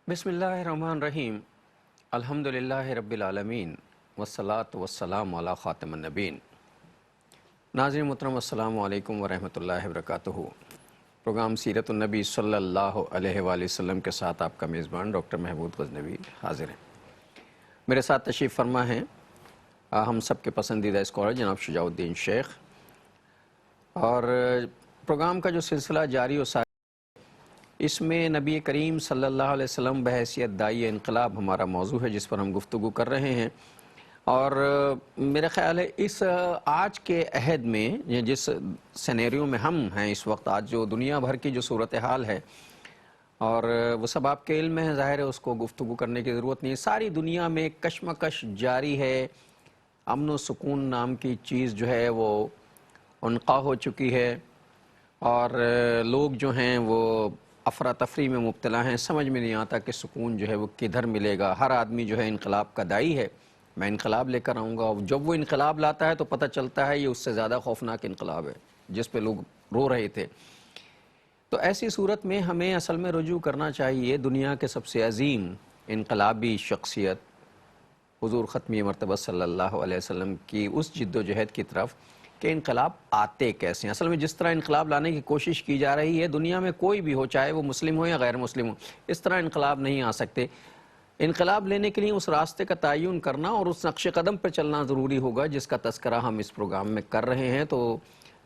بسم اللہ الرحمن الرحیم الحمدللہ رب العالمین والصلاة والسلام علی خاتم النبین۔ ناظرین محترم السلام علیکم ورحمۃ اللہ وبرکاتہ۔ پروگرام سیرت النبی صلی اللہ علیہ وآلہ وسلم کے ساتھ آپ کا میزبان ڈاکٹر محمود غزنوی حاضر ہیں۔ میرے ساتھ تشریف فرما ہیں ہم سب کے پسندیدہ اسکالر جناب شجاع الدین شیخ، اور پروگرام کا جو سلسلہ جاری و ساری اس میں نبی کریم صلی اللہ علیہ وسلم بحیثیت داعی انقلاب ہمارا موضوع ہے جس پر ہم گفتگو کر رہے ہیں۔ اور میرا خیال ہے اس آج کے عہد میں جس سینیریو میں ہم ہیں اس وقت، آج جو دنیا بھر کی جو صورتحال ہے اور وہ سب آپ کے علم میں ہے، ظاہر ہے اس کو گفتگو کرنے کی ضرورت نہیں ہے۔ ساری دنیا میں کشمکش جاری ہے، امن و سکون نام کی چیز جو ہے وہ عنقا ہو چکی ہے، اور لوگ جو ہیں وہ افراتفری میں مبتلا ہیں۔ سمجھ میں نہیں آتا کہ سکون جو ہے وہ کدھر ملے گا۔ ہر آدمی جو ہے انقلاب کا داعی ہے، میں انقلاب لے کر آؤں گا، اور جب وہ انقلاب لاتا ہے تو پتہ چلتا ہے یہ اس سے زیادہ خوفناک انقلاب ہے جس پہ لوگ رو رہے تھے۔ تو ایسی صورت میں ہمیں اصل میں رجوع کرنا چاہیے دنیا کے سب سے عظیم انقلابی شخصیت حضور ختمی مرتبہ صلی اللہ علیہ وسلم کی اس جد و جہد کی طرف کہ انقلاب آتے کیسے ہیں۔ اصل میں جس طرح انقلاب لانے کی کوشش کی جا رہی ہے، دنیا میں کوئی بھی ہو، چاہے وہ مسلم ہو یا غیر مسلم ہو، اس طرح انقلاب نہیں آ سکتے۔ انقلاب لینے کے لیے اس راستے کا تعین کرنا اور اس نقش قدم پر چلنا ضروری ہوگا جس کا تذکرہ ہم اس پروگرام میں کر رہے ہیں۔ تو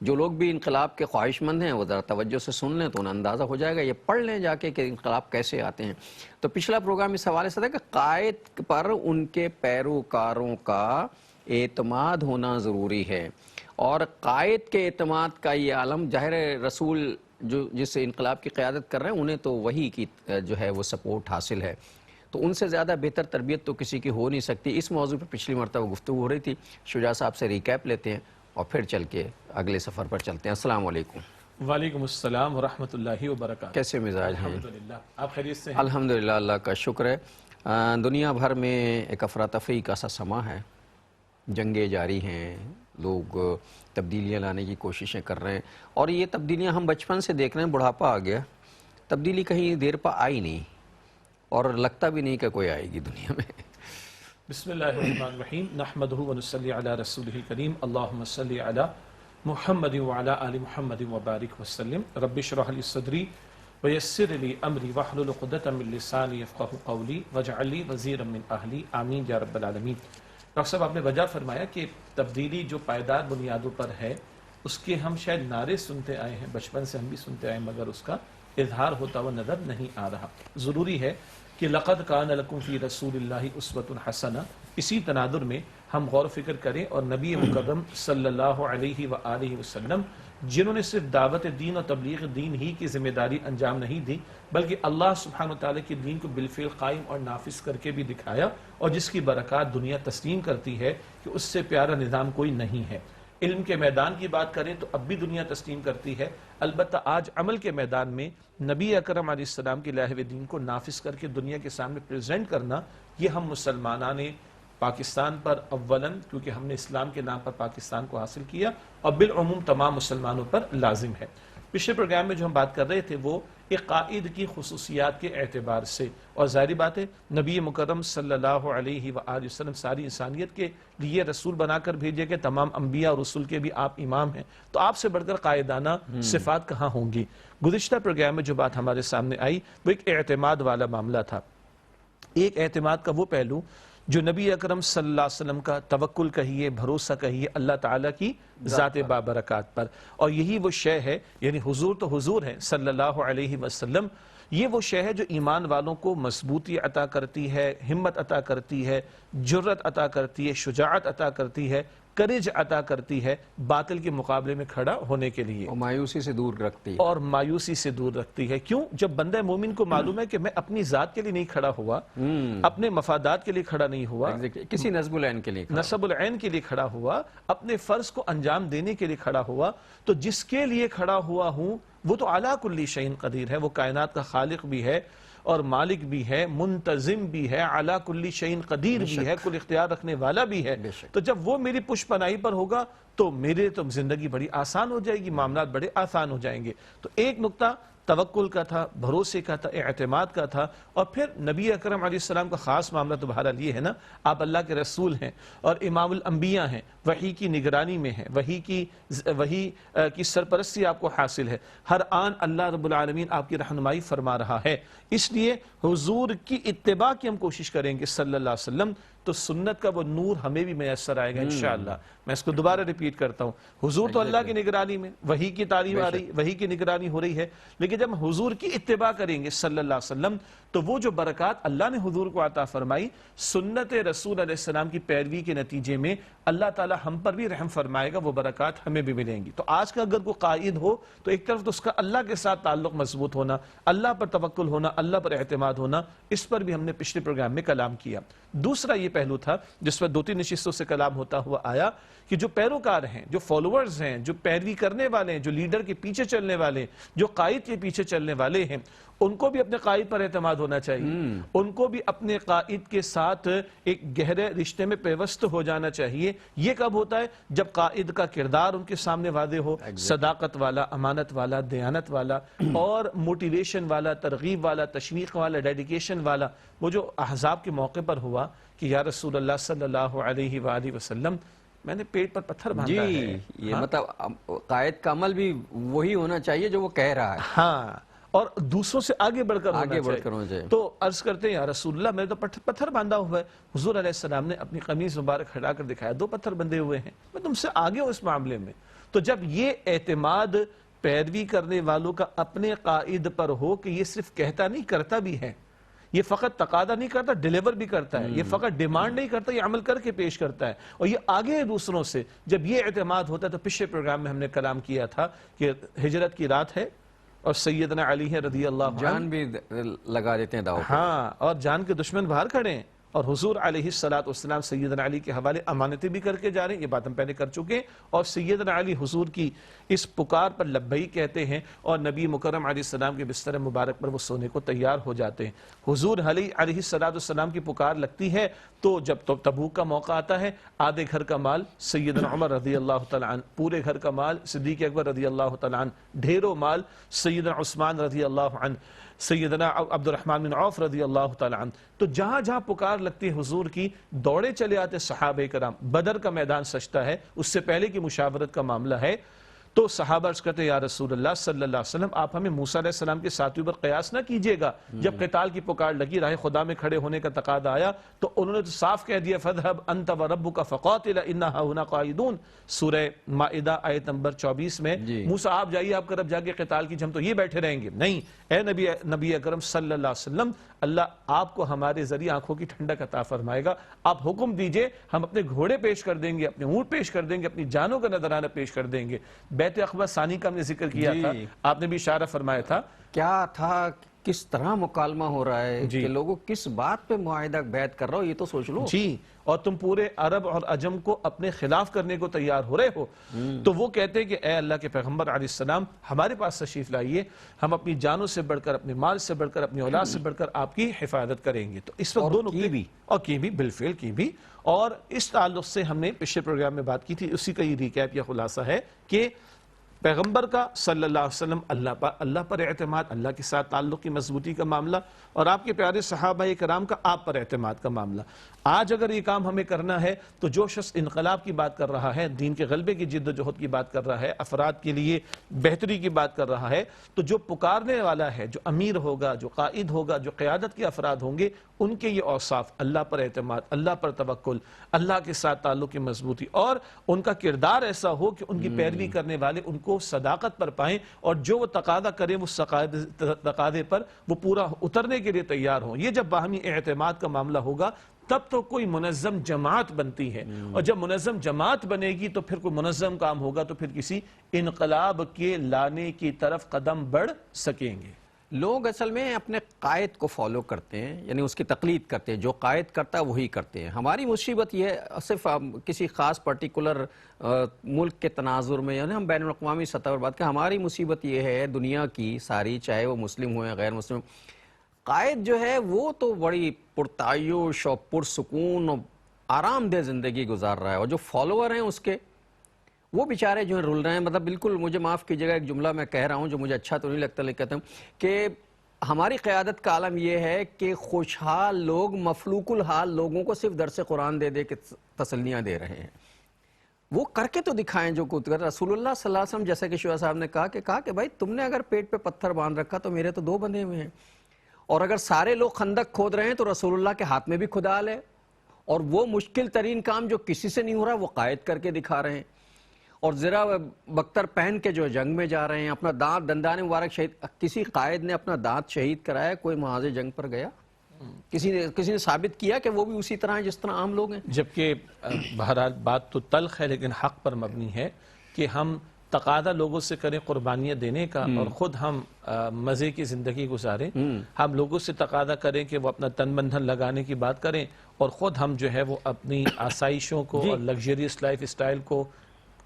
جو لوگ بھی انقلاب کے خواہش مند ہیں وہ ذرا توجہ سے سن لیں تو انہیں اندازہ ہو جائے گا، یہ پڑھ لیں جا کے کہ انقلاب کیسے آتے ہیں۔ تو پچھلا پروگرام اس حوالے سے تھا کہ قائد پر ان کے پیروکاروں کا اعتماد ہونا ضروری ہے، اور قائد کے اعتماد کا یہ عالم ظاہر رسول جو جس انقلاب کی قیادت کر رہے ہیں انہیں تو وہی کی جو ہے وہ سپورٹ حاصل ہے، تو ان سے زیادہ بہتر تربیت تو کسی کی ہو نہیں سکتی۔ اس موضوع پہ پچھلی مرتبہ گفتگو ہو رہی تھی، شجاع صاحب سے ریکیپ لیتے ہیں اور پھر چل کے اگلے سفر پر چلتے ہیں۔ السلام علیکم۔ وعلیکم السلام ورحمۃ اللہ وبرکاتہ۔ کیسے مزاج ہیں؟ الحمدللہ، آپ خیریت سے ہیں؟ الحمدللہ، اللہ کا شکر ہے۔ دنیا بھر میں ایک افراتفری کا سا سما ہے، جنگیں جاری ہیں، لوگ تبدیلیاں لانے کی کوششیں کر رہے ہیں، اور یہ تبدیلیاں ہم بچپن سے دیکھ رہے ہیں، بڑھاپا آ گیا، تبدیلی کہیں دیر پا آئی نہیں، اور لگتا بھی نہیں کہ کوئی آئے گی دنیا میں۔ بسم اللہ الرحمن الرحیم، نحمدہ ونصلی علی رسولہ الکریم، اللہم صلی علی محمد وعلی آل محمد وبارک وسلم۔ رب اشرح لی صدری ویسر لی امری واحلل عقدۃ من لسانی یفقہوا قولی واجعل لی وزیرا من اہلی، آمین یا رب العالمین۔ ڈاکٹر صاحب، آپ نے وجہ فرمایا کہ تبدیلی جو پائیدار بنیادوں پر ہے اس کے ہم شاید نعرے سنتے آئے ہیں، بچپن سے ہم بھی سنتے آئے ہیں، مگر اس کا اظہار ہوتا ہوا نظر نہیں آ رہا۔ ضروری ہے کہ لقد کان لکم فی رسول اللہ اسوۃ حسنہ، اسی تناظر میں ہم غور و فکر کریں اور نبی مکرم صلی اللہ علیہ وآلہ وسلم جنہوں نے صرف دعوت دین اور تبلیغ دین ہی کی ذمہ داری انجام نہیں دی بلکہ اللہ سبحانہ وتعالی کے دین کو بالفعل قائم اور نافذ کر کے بھی دکھایا، اور جس کی برکات دنیا تسلیم کرتی ہے کہ اس سے پیارا نظام کوئی نہیں ہے۔ علم کے میدان کی بات کریں تو اب بھی دنیا تسلیم کرتی ہے، البتہ آج عمل کے میدان میں نبی اکرم علیہ السلام کی لاہو دین کو نافذ کر کے دنیا کے سامنے پریزنٹ کرنا، یہ ہم مسلمانان پاکستان پر اولاً، کیونکہ ہم نے اسلام کے نام پر پاکستان کو حاصل کیا، اور بالعموم تمام مسلمانوں پر لازم ہے۔ پچھلے پروگرام میں جو ہم بات کر رہے تھے وہ ایک قائد کی خصوصیات کے اعتبار سے، اور ظاہری بات ہے نبی مکرم صلی اللہ علیہ وآلہ وسلم ساری انسانیت کے لیے رسول بنا کر بھیجے گئے، تمام انبیاء اور رسول کے بھی آپ امام ہیں، تو آپ سے بڑھ کر قائدانہ صفات کہاں ہوں گی۔ گزشتہ پروگرام میں جو بات ہمارے سامنے آئی وہ ایک اعتماد والا معاملہ تھا، ایک اعتماد کا وہ پہلو جو نبی اکرم صلی اللہ علیہ وسلم کا توکل کہیے، بھروسہ کہیے اللہ تعالیٰ کی ذات بابرکات پر، اور یہی وہ شے ہے، یعنی حضور تو حضور ہے صلی اللہ علیہ وسلم، یہ وہ شے ہے جو ایمان والوں کو مضبوطی عطا کرتی ہے، ہمت عطا کرتی ہے، جرت عطا کرتی ہے، شجاعت عطا کرتی ہے، کرج عطا کرتی ہے باطل کے مقابلے میں کھڑا ہونے کے لیے، اور مایوسی سے دور رکھتی ہے، اور مایوسی سے دور رکھتی ہے۔ کیوں؟ جب بندہ مومن کو معلوم ہے کہ میں اپنی ذات کے لیے نہیں کھڑا ہوا، اپنے مفادات کے لیے کھڑا نہیں ہوا، کسی نصب العین کے لیے نصب العین کے لیے کھڑا ہوا، اپنے فرض کو انجام دینے کے لیے کھڑا ہوا، تو جس کے لیے کھڑا ہوا ہوں وہ تو علی کل شیء قدیر ہے، وہ کائنات کا خالق بھی ہے اور مالک بھی ہے، منتظم بھی ہے، علی کل شیء قدیر بھی ہے، کل اختیار رکھنے والا بھی ہے۔ تو جب وہ میری پشت پناہی پر ہوگا تو میرے تو زندگی بڑی آسان ہو جائے گی، معاملات بڑے آسان ہو جائیں گے۔ تو ایک نقطہ توکل کا تھا، بھروسے کا تھا، اعتماد کا تھا. اور پھر نبی اکرم علیہ السلام کا خاص معاملہ تو بہرحال یہ ہے نا، آپ اللہ کے رسول ہیں اور امام الانبیاء ہیں، وحی کی نگرانی میں ہیں، وحی کی سرپرستی آپ کو حاصل ہے. ہر آن اللہ رب العالمین آپ کی رہنمائی فرما رہا ہے. اس لیے حضور کی اتباع کی ہم کوشش کریں گے صلی اللہ علیہ وسلم، تو سنت کا وہ نور ہمیں بھی میسر آئے گا انشاءاللہ. میں اس کو دوبارہ ریپیٹ کرتا ہوں، حضور تو اللہ کی نگرانی میں، وحی کی تعلیم آ رہی، وحی کی نگرانی ہو رہی ہے، لیکن جب ہم حضور کی اتباع کریں گے صلی اللہ علیہ وسلم تو وہ جو برکات اللہ نے حضور کو عطا فرمائی، سنت رسول علیہ السلام کی پیروی کے نتیجے میں اللہ تعالی ہم پر بھی رحم فرمائے گا، وہ برکات ہمیں بھی ملیں گی. تو آج کا اگر کوئی قائد ہو تو ایک طرف تو اس کا اللہ کے ساتھ تعلق مضبوط ہونا، اللہ پر توکل ہونا، اللہ پر اعتماد ہونا، اس پر بھی ہم نے پچھلے پروگرام میں کلام کیا. دوسرا یہ پہلو تھا جس پر 2-3 نشستوں سے کلام ہوتا ہوا آیا کہ جو پیروکار ہیں، جو فالوورز ہیں، جو پیروی کرنے والے ہیں، جو لیڈر کے پیچھے چلنے والے ہیں، جو قائد کے پیچھے چلنے والے ہیں، ان کو بھی اپنے قائد پر اعتماد ہونا چاہیے. ان کو بھی اپنے قائد کے ساتھ ایک گہرے رشتے میں پیوست ہو جانا چاہیے. یہ کب ہوتا ہے؟ جب قائد کا کردار ان کے سامنے واضح ہو، صداقت والا، امانت والا، دیانت والا اور موٹیویشن والا، ترغیب والا، تشویق والا، ڈیڈیکیشن والا. وہ جو احزاب کے موقع پر ہوا کہ یا رسول اللہ صلی اللہ علیہ وآلہ وسلم، میں نے پیٹ پر پتھر باندھا ہے. یہ مطلب قائد کا عمل بھی وہی ہونا چاہیے جو وہ کہہ رہا ہے، ہاں، اور دوسروں سے آگے بڑھ کر ہونا چاہیے. تو عرض کرتے ہیں یا رسول اللہ میں تو پتھر باندھا ہوا ہے. حضور علیہ السلام نے اپنی قمیض مبارک ہٹا کر دکھایا، 2 پتھر بندھے ہوئے ہیں، میں تم سے آگے ہوں اس معاملے میں. تو جب یہ اعتماد پیروی کرنے والوں کا اپنے قائد پر ہو کہ یہ صرف کہتا نہیں، کرتا بھی ہے، یہ فقط تقاضا نہیں کرتا، ڈیلیور بھی کرتا ہے، یہ فقط ڈیمانڈ نہیں کرتا، یہ عمل کر کے پیش کرتا ہے، اور یہ آگے ہے دوسروں سے. جب یہ اعتماد ہوتا ہے تو پچھلے پروگرام میں ہم نے کلام کیا تھا کہ ہجرت کی رات ہے اور سیدنا علی ہے رضی اللہ عنہ، جان بھی لگا دیتے ہیں داؤ. ہاں، اور جان کے دشمن باہر کھڑے ہیں، اور حضور علیہ السلام سیدنا علی کے حوالے امانتیں بھی کر کے جا رہے ہیں. یہ بات ہم پہلے کر چکے ہیں. اور سیدنا علی حضور کی اس پکار پر لبئی کہتے ہیں اور نبی مکرم علیہ السلام کے بستر مبارک پر وہ سونے کو تیار ہو جاتے ہیں. حضور علیہ السلام کی پکار لگتی ہے تو جب تبوک کا موقع آتا ہے، آدھے گھر کا مال سیدنا عمر رضی اللہ تعالیٰ عنہ، پورے گھر کا مال صدیق اکبر رضی اللہ تعالیٰ عنہ، ڈھیروں مال سیدنا عثمان رضی اللہ عنہ، سیدنا عبد الرحمن بن عوف رضی اللہ تعالیٰ عنہ. تو جہاں جہاں پکار لگتی ہے حضور کی، دوڑے چلے آتے صحابہ کرام. بدر کا میدان سجتا ہے، اس سے پہلے کی مشاورت کا معاملہ ہے. تو صحابہ عرض کرتے یا رسول اللہ صلی اللہ علیہ وسلم، آپ ہمیں موسیٰ علیہ السلام کے ساتھیوں پر قیاس نہ کیجئے گا. جب قتال کی پکار لگی، راہ خدا میں کھڑے ہونے کا تقاضا آیا تو انہوں نے تو صاف کہہ دیا فَاذْهَبْ أَنْتَ وَرَبُّكَ فَقَاتِلَ إِنَّا هَاهُنَا قَاعِدُونَ. سورہ مائدہ آیت نمبر 24 میں موسیٰ آپ جائیے، آپ کرب جا کے قتال کی، ہم تو یہ بیٹھے رہیں گے. نہیں، اے نبی اکرم صلی اللہ علیہ وسلم، اللہ آپ کو ہمارے ذریعے آنکھوں کی ٹھنڈک عطا فرمائے گا. آپ حکم دیجئے، ہم اپنے گھوڑے پیش کر دیں گے، اپنے اونٹ پیش کر دیں گے، اپنی جانوں کا نذرانہ پیش کر دیں گے. بیعت عقبہ ثانی کا ہم نے ذکر کیا تھا، آپ نے بھی اشارہ فرمایا تھا. کیا تھا، کس طرح مکالمہ ہو رہا ہے کہ لوگوں کس بات پہ معاہدہ بیعت کر رہا ہو، یہ تو سوچ لو. جی، اور تم پورے عرب اور عجم کو اپنے خلاف کرنے کو تیار ہو رہے ہو. تو وہ کہتے ہیں کہ اے اللہ کے پیغمبر علیہ السلام، ہمارے پاس تشریف لائیے، ہم اپنی جانوں سے بڑھ کر، اپنے مال سے بڑھ کر، اپنی اولاد سے بڑھ کر آپ کی حفاظت کریں گے. تو اس وقت دو نقطے بھی، اور کی بھی بالفعل کی بھی. اور اس تعلق سے ہم نے پچھلے پروگرام میں بات کی تھی، اسی کا یہ ریکیپ یا خلاصہ ہے کہ پیغمبر کا صلی اللہ علیہ وسلم اللہ پر اعتماد، اللہ کے ساتھ تعلق کی مضبوطی کا معاملہ، اور آپ کے پیارے صحابہ کرام کا آپ پر اعتماد کا معاملہ. آج اگر یہ کام ہمیں کرنا ہے تو جو شخص انقلاب کی بات کر رہا ہے، دین کے غلبے کی جد و جہد کی بات کر رہا ہے، افراد کے لیے بہتری کی بات کر رہا ہے، تو جو پکارنے والا ہے، جو امیر ہوگا، جو قائد ہوگا، جو قیادت کے افراد ہوں گے، ان کے یہ اوصاف، اللہ پر اعتماد، اللہ پر توکل، اللہ کے ساتھ تعلق کی مضبوطی، اور ان کا کردار ایسا ہو کہ ان کی پیروی کرنے والے ان کو صداقت پر پائیں، اور جو وہ تقاضا کریں اس تقاضے پر وہ پورا اترنے کے لیے تیار ہوں. یہ جب باہمی اعتماد کا معاملہ ہوگا تب تو کوئی منظم جماعت بنتی ہے، اور جب منظم جماعت بنے گی تو پھر کوئی منظم کام ہوگا تو پھر کسی انقلاب کے لانے کی طرف قدم بڑھ سکیں گے. لوگ اصل میں اپنے قائد کو فالو کرتے ہیں، یعنی اس کی تقلید کرتے ہیں، جو قائد کرتا ہے وہی کرتے ہیں. ہماری مصیبت یہ ہے صرف کسی خاص پرٹیکولر ملک کے تناظر میں، یعنی ہم بین الاقوامی سطح پر بات کریں، ہماری مصیبت یہ ہے دنیا کی ساری، چاہے وہ مسلم ہو یا غیر مسلم، قائد جو ہے وہ تو بڑی پرتعیش اور پرسکون اور آرام دہ زندگی گزار رہا ہے، اور جو فالوور ہیں اس کے، وہ بیچارے جو ہیں رول رہے ہیں. مطلب بالکل مجھے معاف کیجیے گا، ایک جملہ میں کہہ رہا ہوں جو مجھے اچھا تو نہیں لگتا، لیکن کہتا ہوں کہ ہماری قیادت کا عالم یہ ہے کہ خوشحال لوگ مفلوک الحال لوگوں کو صرف درس قرآن دے دے کے تسلیاں دے رہے ہیں. وہ کر کے تو دکھائیں جو کچھ کر. رسول اللہ صلی اللہ علیہ وسلم جیسے کہ شیخ صاحب نے کہا کہ بھائی تم نے اگر پیٹ پہ پتھر باندھ رکھا تو میرے تو 2 بندھے ہوئے ہیں، اور اگر سارے لوگ خندق کھود رہے ہیں تو رسول اللہ کے ہاتھ میں بھی کھدال ہے، اور وہ مشکل ترین کام جو کسی سے نہیں ہو رہا وہ قائد کر کے دکھا رہے ہیں، اور زرہ بختر پہن کے جو جنگ میں جا رہے ہیں، اپنا دندان مبارک شہید. کسی قائد نے اپنا دانت شہید کرایا؟ کوئی محاذ جنگ پر گیا؟ کسی نے ثابت کیا کہ وہ بھی اسی طرح ہیں جس طرح عام لوگ ہیں؟ جبکہ بہرحال بات تو تلخ ہے لیکن حق پر مبنی ہے کہ ہم تقاضا لوگوں سے کریں قربانیاں دینے کا اور خود ہم مزے کی زندگی گزاریں. ہم لوگوں سے تقاضا کریں کہ وہ اپنا تن بندھن لگانے کی بات کریں اور خود ہم جو ہے وہ اپنی آسائشوں کو اور لگژریس لائف اسٹائل کو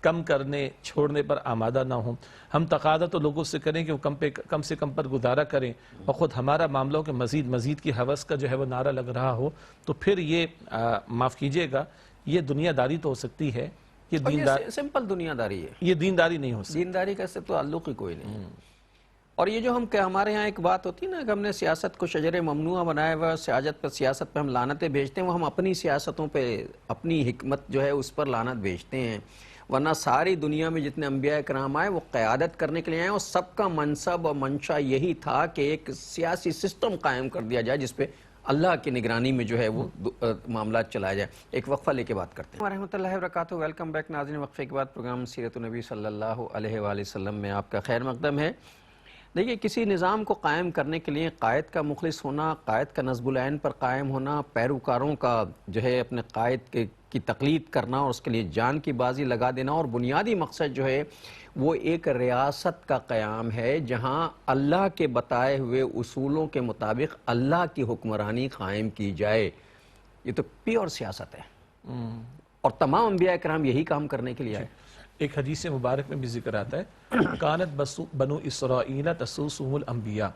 کم کرنے چھوڑنے پر آمادہ نہ ہوں. ہم تقاضا تو لوگوں سے کریں کہ وہ کم سے کم پر گزارا کریں اور خود ہمارا معاملہ ہو کہ مزید کی حوث کا جو ہے وہ نعرہ لگ رہا ہو. تو پھر یہ معاف کیجئے گا، یہ دنیا داری تو ہو سکتی ہے، یہ سمپل دنیا داری ہے، یہ دینداری نہیں ہو سکتی. دینداری کا اس سے تو تعلق ہی کوئی نہیں. اور یہ جو ہمارے ہاں ایک بات ہوتی ہے نا کہ ہم نے سیاست کو شجر ممنوع بنایا ہوا، سیاست پہ ہم لعنتیں بھیجتے ہیں، وہ ہم اپنی سیاستوں پہ اپنی حکمت جو ہے اس پر لعنت بھیجتے ہیں. ورنہ ساری دنیا میں جتنے انبیاء کرام آئے وہ قیادت کرنے کے لیے آئے، اور سب کا منصب اور منشا یہی تھا کہ ایک سیاسی سسٹم قائم کر دیا جائے جس پہ اللہ کی نگرانی میں جو ہے وہ معاملات چلایا جائے. ایک وقفہ لے کے بات کرتے ہیں. ورحمۃ اللہ وبرکاتہ. ویلکم بیک ناظرین. وقفے کے بعد پروگرام سیرت النبی صلی اللہ علیہ وآلہ وسلم میں آپ کا خیر مقدم ہے. دیکھیے، کسی نظام کو قائم کرنے کے لیے قائد کا مخلص ہونا، قائد کا نصب العین پر قائم ہونا، پیروکاروں کا جو ہے اپنے قائد کی تقلید کرنا اور اس کے لیے جان کی بازی لگا دینا، اور بنیادی مقصد جو ہے وہ ایک ریاست کا قیام ہے جہاں اللہ کے بتائے ہوئے اصولوں کے مطابق اللہ کی حکمرانی قائم کی جائے. یہ تو پیور سیاست ہے، اور تمام انبیاء کرام یہی کام کرنے کے لیے آئے. ایک حدیث مبارک میں بھی ذکر آتا ہے کانت بنو اسرائیل تسوسهم الانبیاء.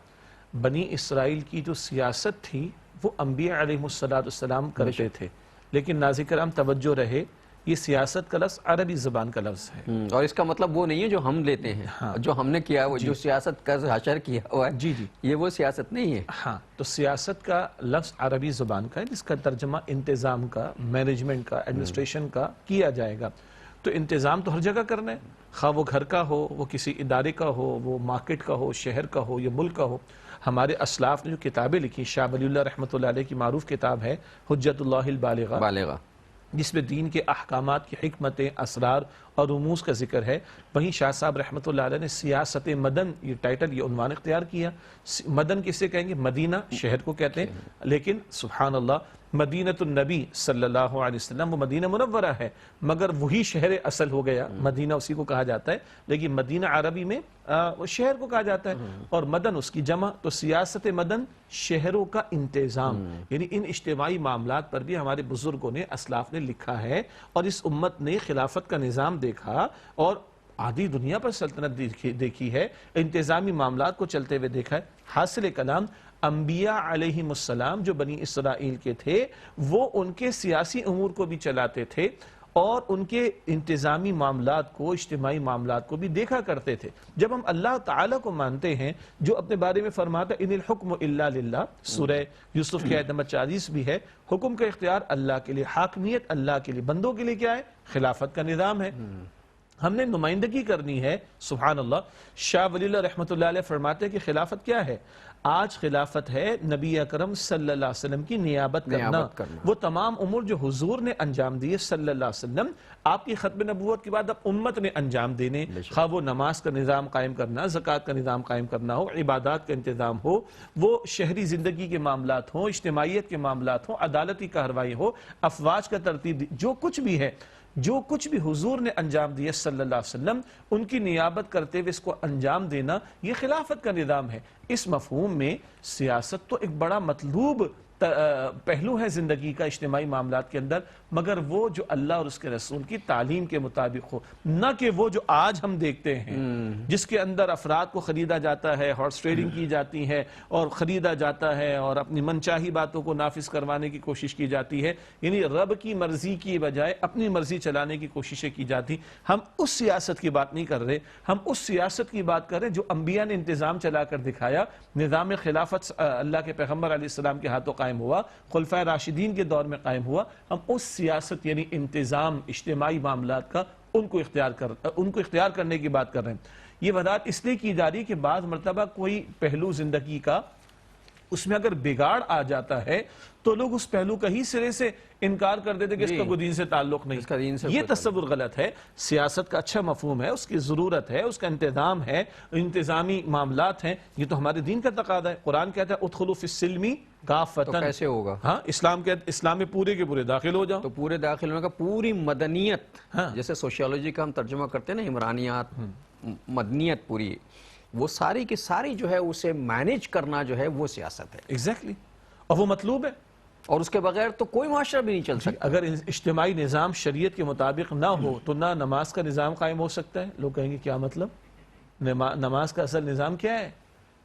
بنی اسرائیل کی جو سیاست تھی وہ انبیاء علیہ السلام کرتے تھے، لیکن ناظرین کرام توجہ رہے، یہ سیاست کا لفظ عربی زبان کا لفظ ہے، اور اس کا مطلب وہ نہیں ہے جو ہم لیتے ہیں، جو ہم نے کیا وہ جو سیاست کا حشر کیا ہوا ہے، یہ وہ سیاست نہیں ہے. ہاں، تو سیاست کا لفظ عربی زبان کا ہے جس کا ترجمہ انتظام کا، مینجمنٹ کا، ایڈمنسٹریشن کا کیا جائے گا. تو انتظام تو ہر جگہ کرنا ہے، خواہ وہ گھر کا ہو، وہ کسی ادارے کا ہو، وہ مارکیٹ کا ہو، شہر کا ہو یا ملک کا ہو. ہمارے اسلاف نے جو کتابیں لکھی، شاہ ولی اللہ رحمۃ اللہ علیہ کی معروف کتاب ہے حجت اللہ البالغہ، جس میں دین کے احکامات کی حکمتیں، اسرار اور رموز کا ذکر ہے. وہیں شاہ صاحب رحمۃ اللہ علیہ نے سیاست مدن یہ ٹائٹل، یہ عنوان اختیار کیا. مدن کسے کہیں گے؟ مدینہ شہر کو کہتے ہیں، لیکن سبحان اللہ مدینۃ النبی صلی اللہ علیہ وسلم وہ مدینہ منورہ ہے، مگر وہی شہر اصل ہو گیا. مدینہ اسی کو کہا جاتا ہے، لیکن مدینہ عربی میں شہر کو کہا جاتا ہے، اور مدن اس کی جمع. تو سیاست مدن شہروں کا انتظام، یعنی ان اجتماعی معاملات پر بھی ہمارے بزرگوں نے اسلاف نے لکھا ہے، اور اس امت نے خلافت کا نظام دیکھا اور آدھی دنیا پر سلطنت دیکھی ہے، انتظامی معاملات کو چلتے ہوئے دیکھا ہے. حاصل کلام انبیاء علیہ السلام جو بنی اسرائیل کے تھے وہ ان کے سیاسی امور کو بھی چلاتے تھے اور ان کے انتظامی معاملات کو، اجتماعی معاملات کو بھی دیکھا کرتے تھے. جب ہم اللہ تعالیٰ کو مانتے ہیں جو اپنے بارے میں فرماتا ہے ان الحکم الا للہ، سورہ یوسف کی آیت نمبر 40 بھی ہے، حکم کا اختیار اللہ کے لیے، حاکمیت اللہ کے لیے، بندوں کے لیے کیا ہے؟ خلافت کا نظام ہے. ہم نے نمائندگی کرنی ہے. سبحان اللہ. شاہ ولی اللہ رحمۃ اللہ علیہ فرماتے ہیں کہ خلافت کیا ہے؟ آج خلافت ہے نبی اکرم صلی اللہ علیہ وسلم کی نیابت کرنا. وہ تمام امور جو حضور نے انجام دیے صلی اللہ علیہ وسلم، آپ کی ختم نبوت کے بعد اب امت نے انجام دینے، خواہ وہ نماز کا نظام قائم کرنا، زکوٰۃ کا نظام قائم کرنا ہو، عبادات کا انتظام ہو، وہ شہری زندگی کے معاملات ہوں، اجتماعیت کے معاملات ہوں، عدالتی کارروائی ہو، افواج کا ترتیب، جو کچھ بھی ہے، جو کچھ بھی حضور نے انجام دیا صلی اللہ علیہ وسلم، ان کی نیابت کرتے ہوئے اس کو انجام دینا، یہ خلافت کا نظام ہے. اس مفہوم میں سیاست تو ایک بڑا مطلوب پہلو ہے زندگی کا اجتماعی معاملات کے اندر، مگر وہ جو اللہ اور اس کے رسول کی تعلیم کے مطابق ہو، نہ کہ وہ جو آج ہم دیکھتے ہیں جس کے اندر افراد کو خریدا جاتا ہے، ہارس ٹریڈنگ کی جاتی ہے اور خریدا جاتا ہے اور اپنی منچاہی باتوں کو نافذ کروانے کی کوشش کی جاتی ہے، یعنی رب کی مرضی کی بجائے اپنی مرضی چلانے کی کوششیں کی جاتی۔ ہم اس سیاست کی بات نہیں کر رہے، ہم اس سیاست کی بات کر رہے جو انبیاء نے انتظام چلا کر دکھایا۔ نظام خلافت اللہ کے پیغمبر علیہ السلام کے ہاتھوں قائم ہوا، خلفائے راشدین کے دور میں قائم ہوا۔ ہم اس سیاست یعنی انتظام اجتماعی معاملات کا ان کو اختیار کرنے کی بات کر رہے ہیں۔ یہ وضاحت اس لیے کی جا رہی کہ بعض مرتبہ کوئی پہلو زندگی کا اس میں اگر بگاڑ آ جاتا ہے تو لوگ اس پہلو کا ہی سرے سے انکار کر دیتے کہ اس کا کوئی دین سے تعلق نہیں۔ یہ تصور غلط ہے۔ سیاست کا اچھا مفہوم ہے، اس کی ضرورت ہے، اس کا انتظام ہے، انتظامی معاملات ہیں، یہ تو ہمارے دین کا تقاضا ہے۔ قرآن کہتا ہے ادخلوا فی السلم کافۃ، تو کیسے ہوگا؟ ہاں، اسلام میں پورے کے پورے داخل ہو جاؤ۔ تو پورے داخل ہونے کا پوری مدنیت، جیسے سوشیولوجی کا ہم ترجمہ کرتے ہیں نا، عمرانیات، مدنیت پوری، وہ ساری کی ساری جو ہے اسے مینیج کرنا جو ہے وہ سیاست ہے۔ ایگزیکٹلی، اور وہ مطلوب ہے، اور اس کے بغیر تو کوئی معاشرہ بھی نہیں چل سکتا۔ اگر اجتماعی نظام شریعت کے مطابق نہ ہو تو نہ نماز کا نظام قائم ہو سکتا ہے۔ لوگ کہیں گے کیا مطلب؟ نماز کا اصل نظام کیا ہے؟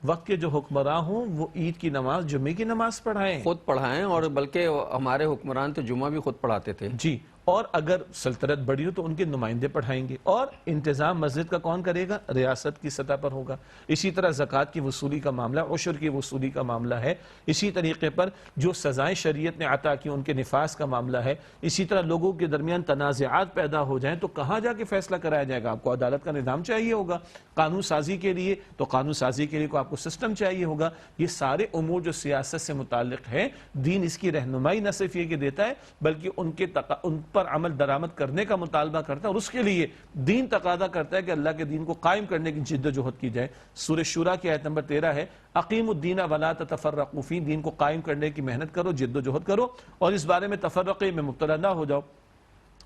وقت کے جو حکمراں ہوں وہ عید کی نماز، جمعے کی نماز پڑھائیں، خود پڑھائیں، اور بلکہ ہمارے حکمران تو جمعہ بھی خود پڑھاتے تھے۔ جی، اور اگر سلطنت بڑی ہو تو ان کے نمائندے پڑھائیں گے، اور انتظام مسجد کا کون کرے گا؟ ریاست کی سطح پر ہوگا۔ اسی طرح زکوٰۃ کی وصولی کا معاملہ، عشر کی وصولی کا معاملہ ہے۔ اسی طریقے پر جو سزائیں شریعت نے عطا کی ان کے نفاذ کا معاملہ ہے۔ اسی طرح لوگوں کے درمیان تنازعات پیدا ہو جائیں تو کہاں جا کے فیصلہ کرایا جائے گا؟ آپ کو عدالت کا نظام چاہیے ہوگا۔ قانون سازی کے لیے تو قانون سازی کے لیے کو آپ کو سسٹم چاہیے ہوگا۔ یہ سارے امور جو سیاست سے متعلق ہیں، دین اس کی رہنمائی نہ صرف یہ کہ دیتا ہے بلکہ ان پر عمل درآمد کرنے کا مطالبہ کرتا ہے، اور اس کے لیے دین تقاضا کرتا ہے کہ اللہ کے دین کو قائم کرنے کی جد و جہد کی جائے۔ سورہ شورى کی آیت نمبر 13 ہے، اقیموا الدین ولا تتفرقوا فیہ، دین کو قائم کرنے کی محنت کرو، جد و جہد کرو، اور اس بارے میں تفرقے میں مبتلا نہ ہو جاؤ۔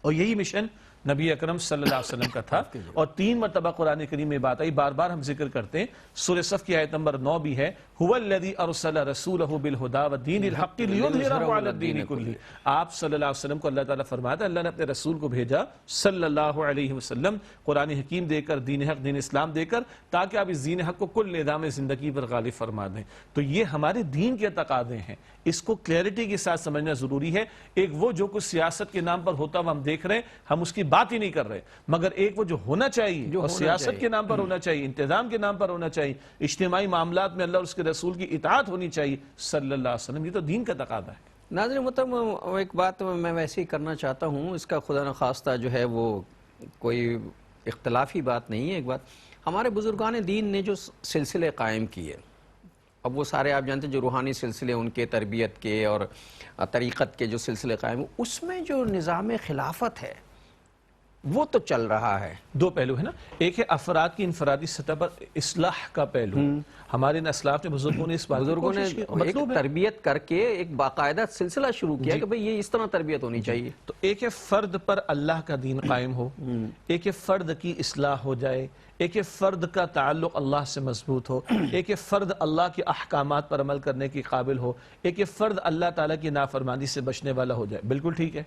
اور یہی مشن نبی اکرم صلی اللہ علیہ وسلم کا تھا، اور 3 مرتبہ قرآن کریم میں بات آئی، بار بار ہم ذکر کرتے ہیں۔ سورہ صف کی آیت نمبر 9 بھی ہے، هو الذی ارسل رسولہ بالہدی والدین الحق لیظہرہ علی الدین کلہ۔ آپ صلی اللہ علیہ وسلم کو اللہ تعالیٰ فرماتا ہے اللہ نے اپنے رسول کو بھیجا صلی اللہ علیہ وسلم قرآن حکیم دے کر، دین حق، دین اسلام دے کر، تاکہ آپ اس دین حق کو کل نظام زندگی پر غالب فرما دیں۔ تو یہ ہمارے دین کے تقاضے ہیں، اس کو کلیئرٹی کے ساتھ سمجھنا ضروری ہے۔ ایک وہ جو کچھ سیاست کے نام پر ہوتا ہوا ہم دیکھ رہے ہیں، ہم اس کی بات ہی نہیں کر رہے، مگر ایک وہ جو ہونا چاہیے، اور سیاست کے نام پر ہونا چاہیے، انتظام کے نام پر ہونا چاہیے، اجتماعی معاملات میں اللہ اور اس کے رسول کی اطاعت ہونی چاہیے صلی اللہ علیہ وسلم۔ یہ تو دین کا تقاضا ہے۔ ناظرین محترم، ایک بات میں ویسے ہی کرنا چاہتا ہوں، اس کا خدا نخواستہ جو ہے وہ کوئی اختلافی بات نہیں ہے۔ ایک بات، ہمارے بزرگان دین نے جو سلسلے قائم کیے، اب وہ سارے آپ جانتے ہیں جو روحانی سلسلے ان کے، تربیت کے اور طریقت کے جو سلسلے قائم ہوئے، اس میں جو نظام خلافت ہے وہ تو چل رہا ہے۔ 2 پہلو ہے نا، ایک ہے افراد کی انفرادی سطح پر اصلاح کا پہلو، ہمارے اسلاف نے، بزرگوں نے اس بات بزرگوں نے ایک تربیت کر کے ایک باقاعدہ سلسلہ شروع کیا کہ بھئی یہ اس طرح تربیت ہونی چاہیے۔ تو ایک ہے فرد پر اللہ کا دین قائم ہو، ایک ہے فرد کی اصلاح ہو جائے، ایک ہے فرد کا تعلق اللہ سے مضبوط ہو، ایک ہے فرد اللہ کے احکامات پر عمل کرنے کی قابل ہو، ایک ہے فرد اللہ تعالیٰ کی نافرمانی سے بچنے والا ہو جائے۔ بالکل ٹھیک ہے۔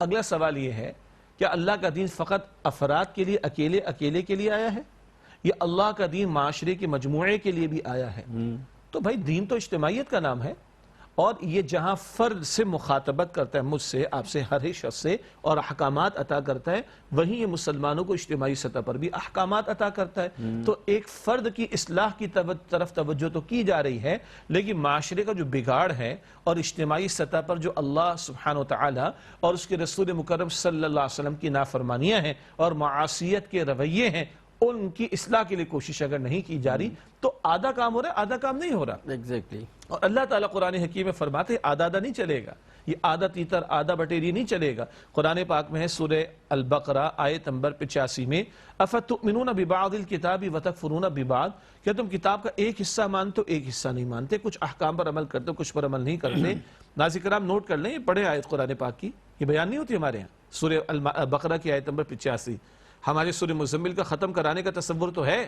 اگلا سوال یہ ہے، کیا اللہ کا دین فقط افراد کے لیے اکیلے کے لیے آیا ہے، یا اللہ کا دین معاشرے کے مجموعے کے لیے بھی آیا ہے؟ تو بھائی دین تو اجتماعیت کا نام ہے، اور یہ جہاں فرد سے مخاطبت کرتا ہے، مجھ سے، آپ سے، ہر ایک شخص سے، اور احکامات عطا کرتا ہے، وہیں یہ مسلمانوں کو اجتماعی سطح پر بھی احکامات عطا کرتا ہے۔ تو ایک فرد کی اصلاح کی طرف توجہ تو کی جا رہی ہے، لیکن معاشرے کا جو بگاڑ ہے اور اجتماعی سطح پر جو اللہ سبحانہ وتعالی اور اس کے رسول مکرم صلی اللہ علیہ وسلم کی نافرمانیاں ہیں اور معاصیت کے رویے ہیں، ان کی اصلاح کے لیے کوشش اگر نہیں کی جا رہی تو آدھا کام ہو رہا ہے، آدھا کام نہیں ہو رہا۔ ایگزیکٹلی۔ اور اللہ تعالیٰ قرآن حکیم میں فرماتے ہیں آدھا نہیں چلے گا، یہ آدھا تیتر آدھا بٹیری نہیں چلے گا۔ قرآن پاک میں ہے سورہ البقرہ آیت نمبر 85 میں، افتؤمنون ببعض الکتاب وتکفرون ببعض، کیا تم کتاب کا ایک حصہ مانتے ہو ایک حصہ نہیں مانتے، کچھ احکام پر عمل کرتے ہو کچھ پر عمل نہیں کرتے۔ ناظرین کرام نوٹ کر لیں، یہ پڑھیں آیت قرآن پاک کی، یہ بیان نہیں ہوتی ہمارے یہاں۔ سورہ البقرہ کی آیت نمبر 85، ہمارے سورہ مزمل کا ختم کرانے کا تصور تو ہے،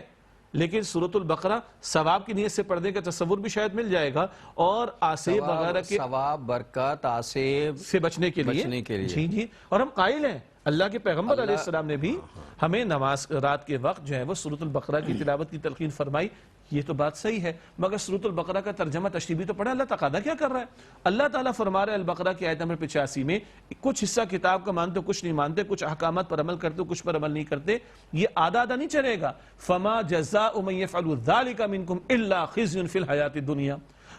لیکن سورۃ البقرہ ثواب کی نیت سے پڑھنے کا تصور بھی شاید مل جائے گا، اور آسیب وغیرہ کے ثواب، برکت، آسیب سے بچنے کے لیے جی جی، اور ہم قائل ہیں اللہ کے پیغمبر علیہ السلام نے بھی ہمیں نماز رات کے وقت جو ہے وہ سورۃ البقرہ کی تلاوت کی تلقین فرمائی. یہ تو بات صحیح ہے، مگر سورۃ البقرہ کا ترجمہ تشریح بھی تو پڑھا. اللہ تقاضا کیا کر رہا ہے؟ اللہ تعالیٰ فرما رہا ہے البقرہ کی آیت نمبر 85 میں، کچھ حصہ کتاب کا مانتے کچھ نہیں مانتے، کچھ احکامات پر عمل کرتے کچھ پر عمل نہیں کرتے، یہ آدھا آدھا نہیں چلے گا. فما جزاء من يفعل ذلك منكم الا خزي في الحیات الدنیا.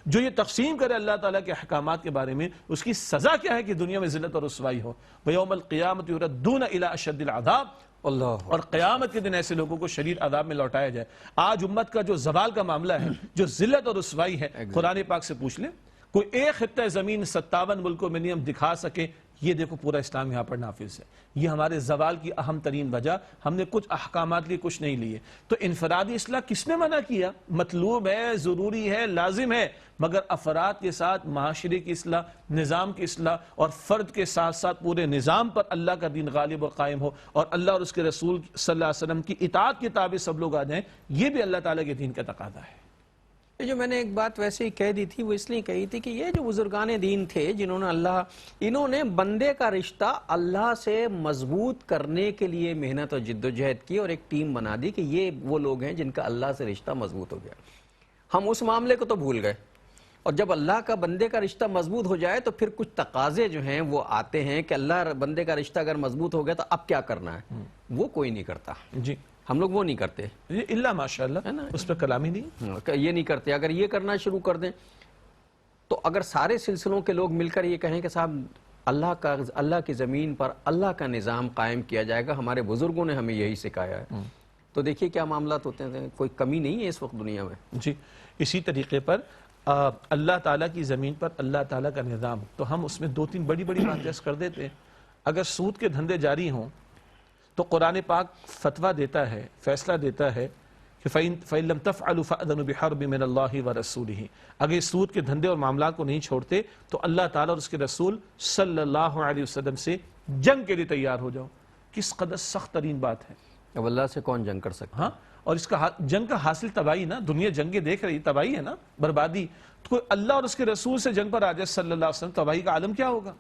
جو یہ تقسیم کرے اللہ تعالیٰ کے احکامات کے بارے میں، اس کی سزا کیا ہے کہ دنیا میں ذلت اور رسوائی ہو. وَيَوْمَ الْقِيَامَةِ يُرَدُّونَ إِلَىٰ أَشَدِّ الْعَذَابِ. اور قیامت کے دن ایسے لوگوں کو شدید عذاب میں لوٹایا جائے. آج امت کا جو زوال کا معاملہ ہے، جو ذلت اور رسوائی ہے، قرآن پاک سے پوچھ لیں، کوئی ایک خطہ زمین 57 ملکوں میں نہیں ہم دکھا سکے. یہ دیکھو پورا اسلام یہاں پر نافذ ہے. یہ ہمارے زوال کی اہم ترین وجہ، ہم نے کچھ احکامات لیے کچھ نہیں لیے. تو انفرادی اصلاح کس نے منع کیا؟ مطلوب ہے، ضروری ہے، لازم ہے، مگر افراد کے ساتھ معاشرے کی اصلاح، نظام کی اصلاح، اور فرد کے ساتھ ساتھ پورے نظام پر اللہ کا دین غالب اور قائم ہو، اور اللہ اور اس کے رسول صلی اللہ علیہ وسلم کی اطاعت کے تابع سب لوگ آ جائیں. یہ بھی اللہ تعالیٰ کے دین کا تقاضا ہے. یہ جو میں نے ایک بات ویسے ہی کہہ دی تھی، وہ اس لیے کہی تھی کہ یہ جو بزرگان دین تھے جنہوں نے انہوں نے بندے کا رشتہ اللہ سے مضبوط کرنے کے لیے محنت اور جد و جہد کی، اور ایک ٹیم بنا دی کہ یہ وہ لوگ ہیں جن کا اللہ سے رشتہ مضبوط ہو گیا. ہم اس معاملے کو تو بھول گئے، اور جب اللہ کا بندے کا رشتہ مضبوط ہو جائے تو پھر کچھ تقاضے جو ہیں وہ آتے ہیں کہ اللہ بندے کا رشتہ اگر مضبوط ہو گیا تو اب کیا کرنا ہے. وہ کوئی نہیں کرتا. جی، ہم لوگ وہ نہیں کرتے، اللہ ماشاءاللہ اس پہ کلام ہی نہیں. یہ نہیں کرتے. اگر یہ کرنا شروع کر دیں تو اگر سارے سلسلوں کے لوگ مل کر یہ کہیں کہ صاحب اللہ کی زمین پر اللہ کا نظام قائم کیا جائے گا، ہمارے بزرگوں نے ہمیں یہی سکھایا ہے، تو دیکھیے کیا معاملات ہوتے ہیں. کوئی کمی نہیں ہے اس وقت دنیا میں. جی، اسی طریقے پر اللہ تعالیٰ کی زمین پر اللہ تعالیٰ کا نظام، تو ہم اس میں 2-3 بڑی باتیں کر دیتے ہیں. اگر سود کے دھندے جاری ہوں تو قرآن پاک فتویٰ دیتا ہے، فیصلہ دیتا ہے کہ فَإِن لَمْ تَفْعَلُوا فَأْذَنُوا بِحَرْبٍ مِّنَ اللَّهِ وَرَسُولِهِ. اگر سود کے دھندے اور معاملات کو نہیں چھوڑتے تو اللہ تعالیٰ اور اس کے رسول صلی اللہ علیہ وسلم سے جنگ کے لیے تیار ہو جاؤ. کس قدر سخت ترین بات ہے. اب اللہ سے کون جنگ کر سکتا؟ ہاں، اور اس کا جنگ کا حاصل تباہی نا. دنیا جنگیں دیکھ رہی، تباہی ہے نا، بربادی. تو کوئی اللہ اور اس کے رسول سے جنگ پر آ جائے صلی اللہ علیہ وسلم، تباہی کا عالم کیا ہوگا؟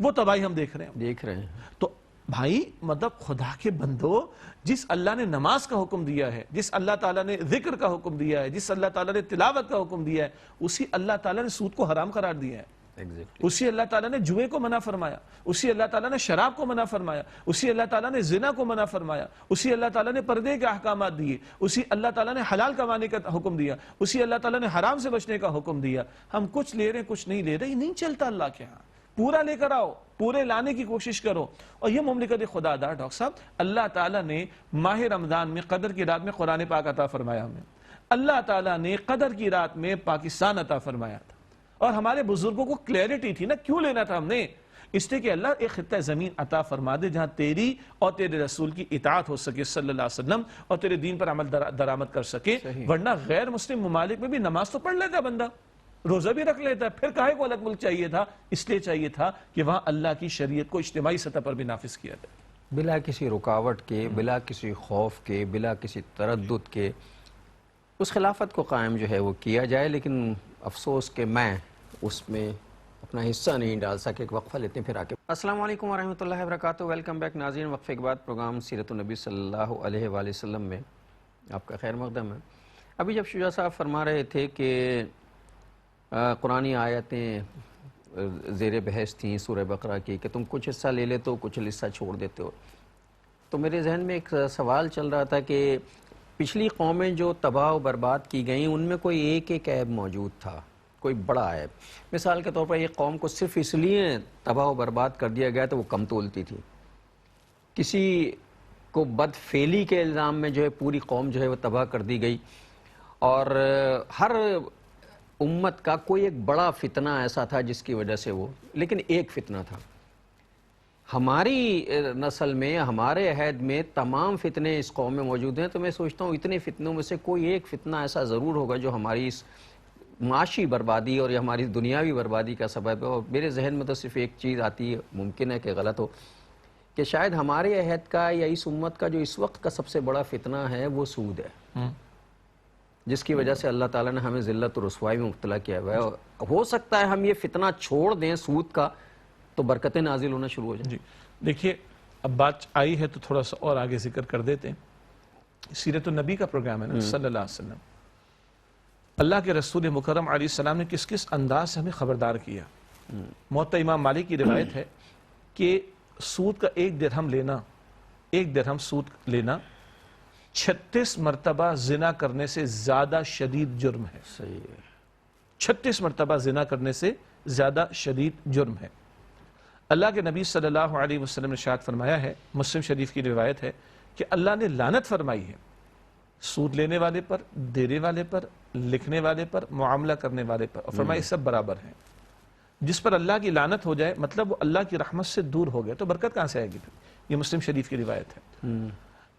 وہ تباہی ہم دیکھ رہے ہیں. تو بھائی مطلب خدا کے بندو، جس اللہ نے نماز کا حکم دیا ہے، جس اللہ تعالیٰ نے ذکر کا حکم دیا ہے، جس اللہ تعالیٰ نے تلاوت کا حکم دیا ہے، اسی اللہ تعالیٰ نے سود کو حرام قرار دیا ہے. اسی اللہ تعالیٰ نے جوئے کو منع فرمایا، اسی اللہ تعالیٰ نے شراب کو منع فرمایا، اسی اللہ تعالیٰ نے زنا کو منع فرمایا، اسی اللہ تعالیٰ نے پردے کے احکامات دیے، اسی اللہ تعالیٰ نے حلال کمانے کا حکم دیا، اسی اللہ تعالیٰ نے حرام سے بچنے کا حکم دیا. ہم کچھ لے رہے ہیں کچھ نہیں لے رہے. یہ نہیں چلتا اللہ کے ہاں. پورا لے کر آؤ، پورے لانے کی کوشش کرو. اور یہ مملکت خدا دار ڈاکٹر صاحب، اللہ تعالیٰ نے ماہ رمضان میں قدر کی رات میں قرآن پاک عطا فرمایا ہمیں. اللہ تعالیٰ نے قدر کی رات میں پاکستان عطا فرمایا تھا. اور ہمارے بزرگوں کو کلیئرٹی تھی نا، کیوں لینا تھا ہم نے؟ اس لیے کہ اللہ ایک خطہ زمین عطا فرما دے جہاں تیری اور تیرے رسول کی اطاعت ہو سکے صلی اللہ علیہ وسلم، اور تیرے دین پر عمل درآمد کر سکے. ورنہ غیر مسلم ممالک میں بھی نماز تو پڑھ لیتا بندہ، روزہ بھی رکھ لیتا ہے، پھر کاہے کو الگ ملک چاہیے تھا؟ اس لیے چاہیے تھا کہ وہاں اللہ کی شریعت کو اجتماعی سطح پر بھی نافذ کیا جائے، بلا کسی رکاوٹ کے، بلا کسی خوف کے، بلا کسی تردد کے اس خلافت کو قائم جو ہے وہ کیا جائے. لیکن افسوس کہ میں اس میں اپنا حصہ نہیں ڈال سکے. ایک وقفہ لیتے ہیں پھر آکے. السلام علیکم ورحمۃ اللہ وبرکاتہ. ویلکم بیک ناظرین. وقفے کے بعد پروگرام سیرت النبی صلی اللہ علیہ وآلہ وسلم میں آپ کا خیر مقدم ہے. ابھی جب شجاع صاحب فرما رہے تھے کہ قرآنی آیتیں زیر بحث تھیں سورہ بقرہ کی کہ تم کچھ حصہ لے لیتے ہو کچھ حصہ چھوڑ دیتے ہو، تو میرے ذہن میں ایک سوال چل رہا تھا کہ پچھلی قومیں جو تباہ و برباد کی گئیں ان میں کوئی ایک عیب موجود تھا، کوئی بڑا عیب. مثال کے طور پر ایک قوم کو صرف اس لیے تباہ و برباد کر دیا گیا تو وہ کم تولتی تھی. کسی کو بد فعلی کے الزام میں جو ہے پوری قوم جو ہے وہ تباہ کر دی گئی. اور ہر امت کا کوئی ایک بڑا فتنہ ایسا تھا جس کی وجہ سے وہ، لیکن ایک فتنہ تھا. ہماری نسل میں، ہمارے عہد میں تمام فتنے اس قوم میں موجود ہیں، تو میں سوچتا ہوں اتنے فتنوں میں سے کوئی ایک فتنہ ایسا ضرور ہوگا جو ہماری اس معاشی بربادی اور ہماری دنیاوی بربادی کا سبب ہے. اور میرے ذہن میں تو صرف ایک چیز آتی ہے، ممکن ہے کہ غلط ہو، کہ شاید ہمارے عہد کا یا اس امت کا جو اس وقت کا سب سے بڑا فتنہ ہے وہ سود ہے. جس کی وجہ سے اللہ تعالیٰ نے ہمیں ذلت و رسوائی میں مبتلا کیا ہوا ہے. ہو سکتا ہے ہم یہ فتنہ چھوڑ دیں سود کا تو برکتیں نازل ہونا شروع ہو جائیں. جی دیکھیے اب بات آئی ہے تو تھوڑا سا اور آگے ذکر کر دیتے ہیں. سیرت النبی کا پروگرام ہے نا صلی اللہ علیہ وسلم. اللہ کے رسول مکرم علیہ السلام نے کس کس انداز سے ہمیں خبردار کیا. موطا امام مالک کی روایت ہے کہ سود کا ایک درہم سود لینا 36 مرتبہ زنا کرنے سے زیادہ شدید جرم ہے. صحیح ہے. 36 مرتبہ زنا کرنے سے زیادہ شدید جرم ہے. اللہ کے نبی صلی اللہ علیہ وسلم نے ارشاد فرمایا ہے, مسلم شریف کی روایت ہے کہ اللہ نے لعنت فرمائی ہے سود لینے والے پر, دینے والے پر, لکھنے والے پر, معاملہ کرنے والے پر, اور فرمایا سب برابر ہیں. جس پر اللہ کی لعنت ہو جائے مطلب وہ اللہ کی رحمت سے دور ہو گئے, تو برکت کہاں سے آئے گی پھر. یہ مسلم شریف کی روایت ہے.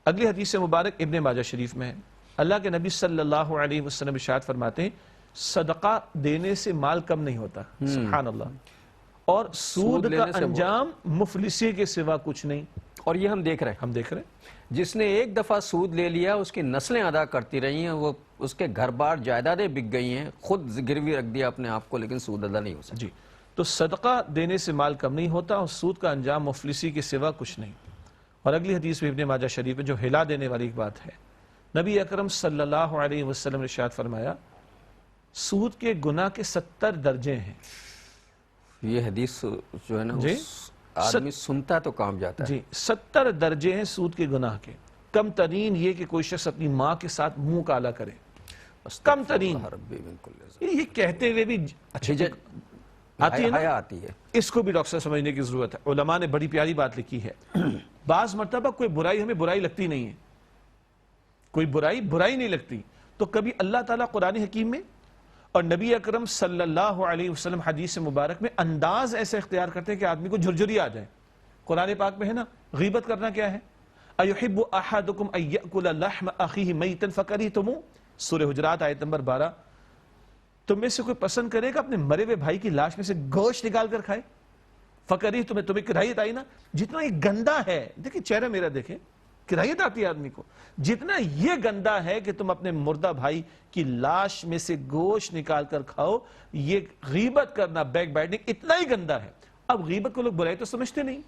اگلی حدیث مبارک ابن ماجہ شریف میں ہے. اللہ کے نبی صلی اللہ علیہ وسلم ارشاد فرماتے ہیں صدقہ دینے سے مال کم نہیں ہوتا. سبحان اللہ. اور سود کا انجام مفلسی کے سوا کچھ نہیں. اور یہ ہم دیکھ رہے ہیں جس نے ایک دفعہ سود لے لیا اس کی نسلیں ادا کرتی رہی ہیں, وہ اس کے گھر بار جائیدادیں بک گئی ہیں, خود گروی رکھ دیا اپنے آپ کو, لیکن سود ادا نہیں ہو سکتا. جی تو صدقہ دینے سے مال کم نہیں ہوتا اور سود کا انجام مفلسی کے سوا کچھ نہیں. اور اگلی حدیث میں ابن ماجہ شریف میں جو ہلا دینے والی ایک بات ہے, نبی اکرم صلی اللہ علیہ وسلم نے ارشاد فرمایا سود کے گناہ کے 70 درجے ہیں. یہ حدیث جو ہے نا آدمی سنتا تو کام جاتا ہے. جی 70 درجے ہیں سود کے گناہ کے. کم ترین یہ کہ کوئی شخص اپنی ماں کے ساتھ منہ کالا کرے. کم ترین. یہ کہتے ہوئے بھی اچھا آتی ہے. اس کو بھی ڈاکٹر سمجھنے کی ضرورت ہے. علماء نے بڑی پیاری بات لکھی ہے. بعض مرتبہ کوئی برائی ہمیں برائی لگتی نہیں ہے, کوئی برائی نہیں لگتی, تو کبھی اللہ تعالیٰ قرآن حکیم میں اور نبی اکرم صلی اللہ علیہ وسلم حدیث مبارک میں انداز ایسے اختیار کرتے ہیں کہ آدمی کو جھرجھری آ جائے. قرآن پاک میں ہے نا غیبت کرنا کیا ہے, اَيُحِبُّ أَحَدُكُمْ أَن يَأْكُلَ لَحْمَ أَخِيهِ مَيْتًا فَكَرِهْتُمُوهُ. سورہ حجرات آیت نمبر 12. تم میں سے کوئی پسند کرے گا اپنے مرے ہوئے بھائی کی لاش میں سے گوشت نکال کر کھائے. فَكَرِهْتُمْ تمہیں کراہیت آئی نا. جتنا یہ گندا ہے, دیکھیں چہرہ میرا دیکھیں, کراہیت آتی ہے آدمی کو. جتنا یہ گندا ہے کہ تم اپنے مردہ بھائی کی لاش میں سے گوشت نکال کر کھاؤ, یہ غیبت کرنا, بیک بائٹنگ اتنا ہی گندا ہے. اب غیبت کو لوگ برائی تو سمجھتے نہیں,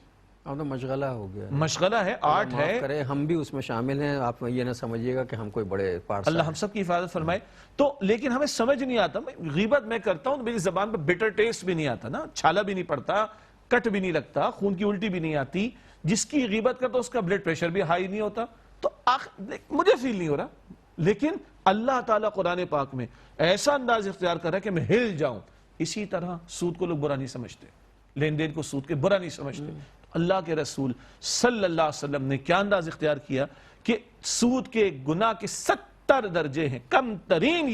اب تو مشغلہ ہو گیا, مشغلہ ہے, آرٹ ہے. ہم بھی اس میں شامل ہیں, آپ یہ نہ سمجھیے گا کہ ہم کوئی بڑے پارسا. اللہ ہم سب کی حفاظت فرمائے. تو لیکن ہمیں سمجھ نہیں آتا, غیبت میں کرتا ہوں تو میری زبان پر بٹر ٹیسٹ بھی نہیں آتا نا, چھالا بھی نہیں پڑتا, کٹ بھی نہیں لگتا, خون کی الٹی بھی نہیں آتی. جس کی غیبت کرتا اس کا بلڈ پریشر بھی ہائی نہیں ہوتا. تو مجھے فیل نہیں ہو رہا, لیکن اللہ تعالیٰ قرآن پاک میں ایسا انداز اختیار کر رہا ہے کہ میں ہل جاؤں. اسی طرح سود کو لوگ برا نہیں سمجھتے, لین دین کو سود کے برا نہیں سمجھتے. اللہ کے رسول صلی اللہ علیہ وسلم نے کیا انداز اختیار کیا کہ سود کے گناہ کے 70 درجے ہیں. کم ترین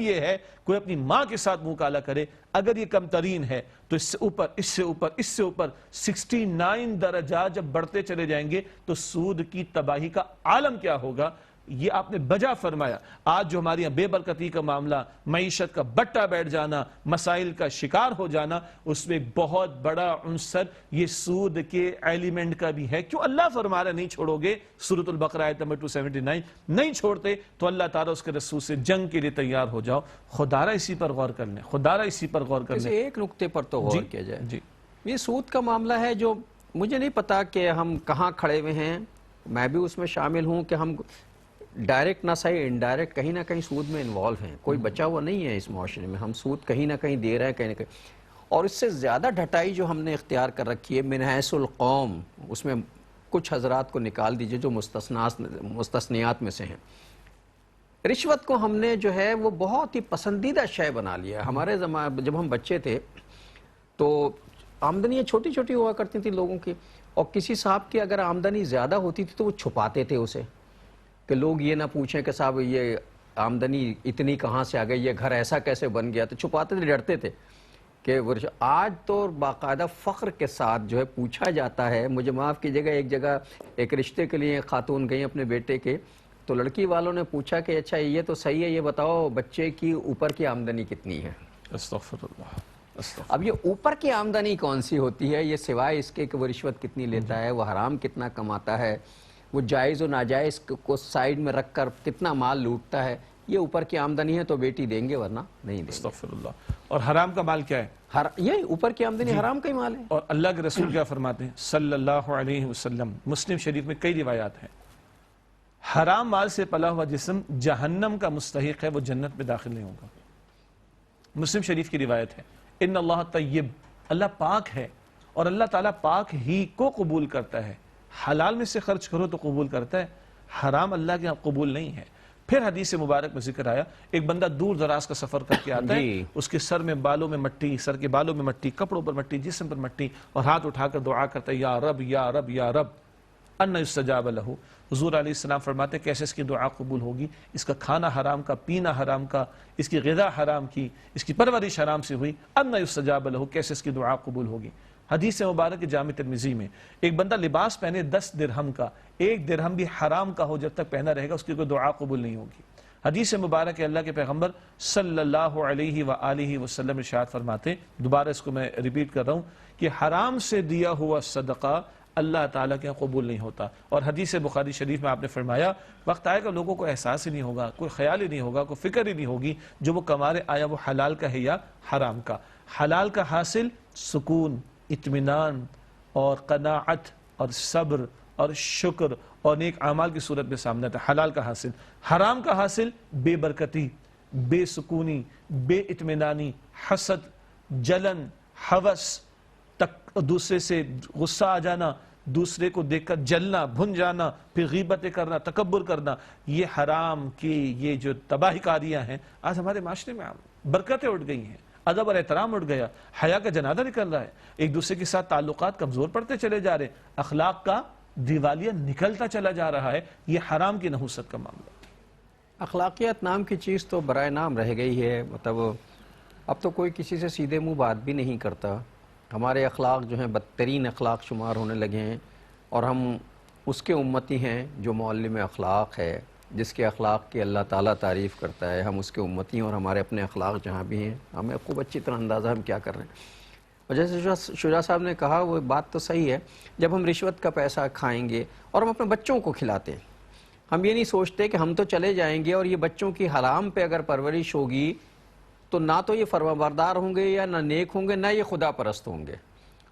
یہ ہے کوئی اپنی ماں کے ساتھ منہ کالا کرے. اگر یہ کم ترین ہے تو اس سے اوپر 69 درجات جب بڑھتے چلے جائیں گے تو سود کی تباہی کا عالم کیا ہوگا. یہ آپ نے بجا فرمایا. آج جو ہماری یہاں بے برکتی کا معاملہ, معیشت کا بٹا بیٹھ جانا, مسائل کا شکار ہو جانا, اس میں بہت بڑا عنصر یہ سود کے ایلیمنٹ کا بھی ہے. کیوں اللہ فرما رہا نہیں چھوڑو گے, سورۃ البقرہ آیت نمبر 279, نہیں چھوڑتے تو اللہ تعالیٰ اس کے رسول سے جنگ کے لیے تیار ہو جاؤ. خدارہ اسی پر غور کر لیں. ایک نقطے پر تو غور کیا جائے. یہ سود کا معاملہ ہے جو مجھے نہیں پتا کہ ہم کہاں کھڑے ہوئے ہیں, میں بھی اس میں شامل ہوں کہ ہم ڈائریکٹ نہ صحیح انڈائریکٹ کہیں نہ کہیں سود میں انوالو ہیں. کوئی بچا ہوا نہیں ہے اس معاشرے میں, ہم سود کہیں نہ کہیں دے رہے ہیں, کہیں نہ کہیں. اور اس سے زیادہ ڈھٹائی جو ہم نے اختیار کر رکھی ہے من حیث القوم, اس میں کچھ حضرات کو نکال دیجئے جو مستثنیات میں سے ہیں. رشوت کو ہم نے جو ہے وہ بہت ہی پسندیدہ شے بنا لیا. ہمارے جب ہم بچے تھے تو آمدنیاں چھوٹی چھوٹی ہوا کرتی تھی لوگوں کی, اور کسی صاحب کی اگر آمدنی زیادہ ہوتی تھی تو وہ چھپاتے تھے اسے, کہ لوگ یہ نہ پوچھیں کہ صاحب یہ آمدنی اتنی کہاں سے آ گئی, یہ گھر ایسا کیسے بن گیا, تو چھپاتے تھے, ڈرتے تھے کہ آج تو باقاعدہ فخر کے ساتھ جو ہے پوچھا جاتا ہے. مجھے معاف کیجیے گا, ایک جگہ ایک رشتے کے لیے خاتون گئی اپنے بیٹے کے, تو لڑکی والوں نے پوچھا کہ اچھا یہ تو صحیح ہے, یہ بتاؤ بچے کی اوپر کی آمدنی کتنی ہے. استغفر اللہ. اب یہ اوپر کی آمدنی کون سی ہوتی ہے, یہ سوائے اس کے کہ وہ رشوت کتنی لیتا ہے, وہ حرام کتنا کماتا ہے, وہ جائز و ناجائز کو سائیڈ میں رکھ کر کتنا مال لوٹتا ہے, یہ اوپر کی آمدنی ہے تو بیٹی دیں گے ورنہ نہیں دیں گے. استغفر اللہ. اور حرام کا مال کیا ہے؟ یہ اوپر کی آمدنی حرام کا ہی مال ہے. اور اللہ کے رسول کیا فرماتے ہیں صلی اللہ علیہ وسلم؟ مسلم شریف میں کئی روایات ہیں، حرام مال سے پلا ہوا جسم جہنم کا مستحق ہے، وہ جنت میں داخل نہیں ہوگا. مسلم شریف کی روایت ہے ان اللہ طیب، اللہ پاک ہے اور اللہ تعالیٰ پاک ہی کو قبول کرتا ہے. حلال میں سے خرچ کرو تو قبول کرتا ہے، حرام اللہ کے قبول نہیں ہے. پھر حدیث مبارک میں ذکر آیا ایک بندہ دور دراز کا سفر کر کے آتا ہے، اس کے سر میں بالوں میں مٹی، سر کے بالوں میں مٹی، کپڑوں پر مٹی، جسم پر مٹی، اور ہاتھ اٹھا کر دعا کرتا ہے یا رب یا رب یا رب ان یستجاب لہ. حضور علیہ السلام فرماتے ہیں کیسے اس کی دعا قبول ہوگی؟ اس کا کھانا حرام کا، پینا حرام کا، اس کی غذا حرام کی، اس کی پرورش حرام سے ہوئی. ان یستجاب لہ، کیسے اس کی دعا قبول ہوگی؟ حدیث مبارک جامع ترمذی میں ایک بندہ لباس پہنے 10 درہم کا، 1 درہم بھی حرام کا ہو، جب تک پہنا رہے گا اس کی کوئی دعا قبول نہیں ہوگی. حدیث مبارک اللہ کے پیغمبر صلی اللہ علیہ وآلہ وسلم ارشاد فرماتے، دوبارہ اس کو میں ریپیٹ کر رہا ہوں، کہ حرام سے دیا ہوا صدقہ اللہ تعالیٰ کے قبول نہیں ہوتا. اور حدیث بخاری شریف میں آپ نے فرمایا وقت آئے گا لوگوں کو احساس ہی نہیں ہوگا، کوئی خیال ہی نہیں ہوگا، کوئی فکر ہی نہیں ہوگی جو وہ کمارے آیا وہ حلال کا ہے یا حرام کا. حلال کا حاصل سکون، اطمینان اور قناعت اور صبر اور شکر اور نیک اعمال کی صورت میں سامنے آتا ہے. حلال کا حاصل. حرام کا حاصل بے برکتی، بے سکونی، بے اطمینانی، حسد، جلن، ہوس، دوسرے سے غصہ آ جانا، دوسرے کو دیکھ کر جلنا، بھن جانا، پھر غیبتیں کرنا، تکبر کرنا. یہ حرام کی یہ جو تباہی کاریاں ہیں آج ہمارے معاشرے میں برکتیں اٹھ گئی ہیں، ادب اور احترام اٹھ گیا، حیا کا جنازہ نکل رہا ہے، ایک دوسرے کے ساتھ تعلقات کمزور پڑتے چلے جا رہے ہیں، اخلاق کا دیوالیہ نکلتا چلا جا رہا ہے. یہ حرام کی نحوست کا معاملہ. اخلاقیات نام کی چیز تو برائے نام رہ گئی ہے. مطلب اب تو کوئی کسی سے سیدھے منہ بات بھی نہیں کرتا. ہمارے اخلاق جو ہیں بدترین اخلاق شمار ہونے لگے ہیں، اور ہم اس کے امتی ہیں جو معلم اخلاق ہے، جس کے اخلاق کی اللہ تعالیٰ تعریف کرتا ہے. ہم اس کے امتی ہیں اور ہمارے اپنے اخلاق جہاں بھی ہیں ہمیں خوب اچھی طرح اندازہ ہم کیا کر رہے ہیں. اور جیسے شجاع صاحب نے کہا وہ بات تو صحیح ہے. جب ہم رشوت کا پیسہ کھائیں گے اور ہم اپنے بچوں کو کھلاتے ہیں، ہم یہ نہیں سوچتے کہ ہم تو چلے جائیں گے اور یہ بچوں کی حرام پہ اگر پرورش ہوگی تو نہ تو یہ فرمانبردار ہوں گے یا نہ نیک ہوں گے، نہ یہ خدا پرست ہوں گے.